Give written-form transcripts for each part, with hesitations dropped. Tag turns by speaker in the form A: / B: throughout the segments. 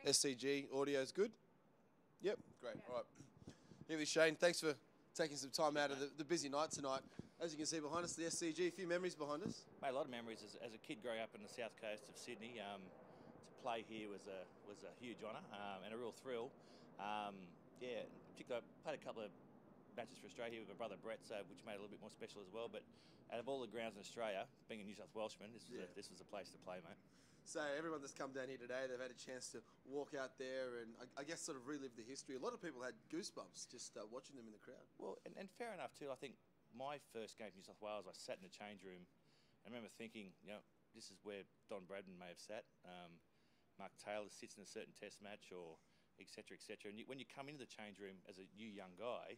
A: SCG audio's good? Yep, great. All right. Here with Shane. Thanks for taking some time out of the busy night tonight. As you can see behind us, the SCG, a few memories behind us.
B: Made a lot of memories as a kid growing up in the south coast of Sydney. To play here was a huge honour and a real thrill. Yeah, in particular, I played a couple of matches for Australia here with my brother Brett, which made it a little bit more special as well. But out of all the grounds in Australia, being a New South Welshman, this was a place to play, mate.
A: So everyone that's come down here today, they've had a chance to walk out there and I guess sort of relive the history. A lot of people had goosebumps just watching them in the crowd.
B: Well, and fair enough too. I think my first game for New South Wales, I sat in the change room and I remember thinking, this is where Don Bradman may have sat. Mark Taylor sits in a certain test match, or et cetera, et cetera. And when you come into the change room as a new young guy,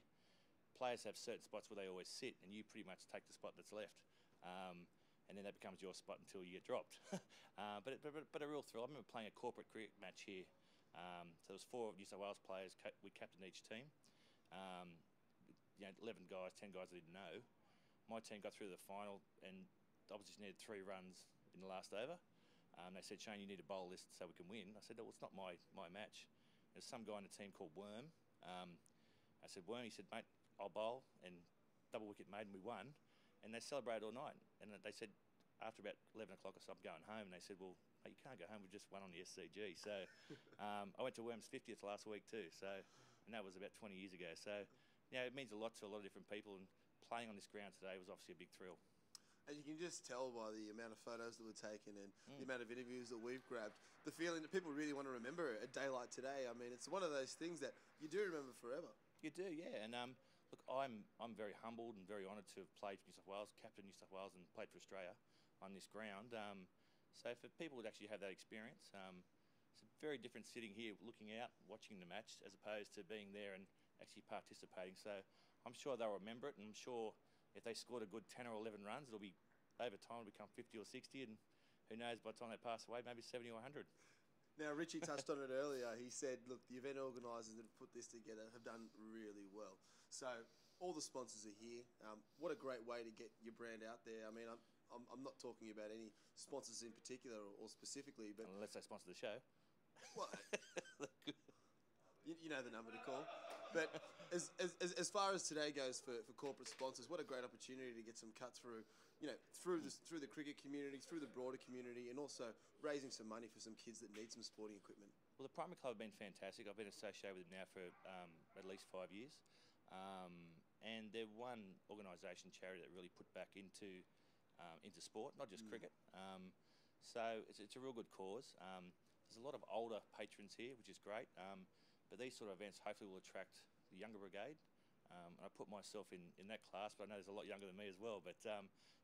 B: players have certain spots where they always sit, and you pretty much take the spot that's left. And then that becomes your spot until you get dropped. but a real thrill. I remember playing a corporate cricket match here. So there was 4 New South Wales players. We captained each team. 11 guys, 10 guys I didn't know. My team got through to the final, and the opposition needed 3 runs in the last over. They said, Shane, you need to bowl this so we can win. I said, well, it's not my match. There's some guy in the team called Worm. I said, Worm, he said, mate, I'll bowl, and double wicket made, and we won. And they celebrated all night. And they said, after about 11 o'clock or so, I'm going home. And they said, well, mate, you can't go home. We just won on the SCG. So I went to Worm's 50th last week too. And that was about 20 years ago. So, it means a lot to a lot of different people. And playing on this ground today was obviously a big thrill.
A: And you can just tell by the amount of photos that were taken and the amount of interviews that we've grabbed, the feeling that people really want to remember a day like today. I mean, it's one of those things that you do remember forever.
B: You do, yeah. And look, I'm very humbled and very honoured to have played for New South Wales, captained New South Wales, and played for Australia on this ground. So for people to actually have that experience, it's very different sitting here, looking out, watching the match, as opposed to being there and actually participating. So I'm sure they'll remember it, and I'm sure if they scored a good 10 or 11 runs, it'll be over time, it'll become 50 or 60, and who knows, by the time they pass away, maybe 70 or 100.
A: Now, Richie touched on it earlier. He said, look, the event organisers that have put this together have done really well. So all the sponsors are here. What a great way to get your brand out there. I mean, I'm not talking about any sponsors in particular or specifically, but
B: unless they sponsor the show.
A: Well, you know the number to call. But as far as today goes for corporate sponsors, what a great opportunity to get some cut through, through the cricket community, through the broader community, and also raising some money for some kids that need some sporting equipment.
B: Well, the Primary Club have been fantastic. I've been associated with them now for at least 5 years. And they're one organisation, charity, that really put back into sport, not just cricket. So it's a real good cause. There's a lot of older patrons here, which is great. But these sort of events hopefully will attract the younger brigade. And I put myself in that class, but I know there's a lot younger than me as well. But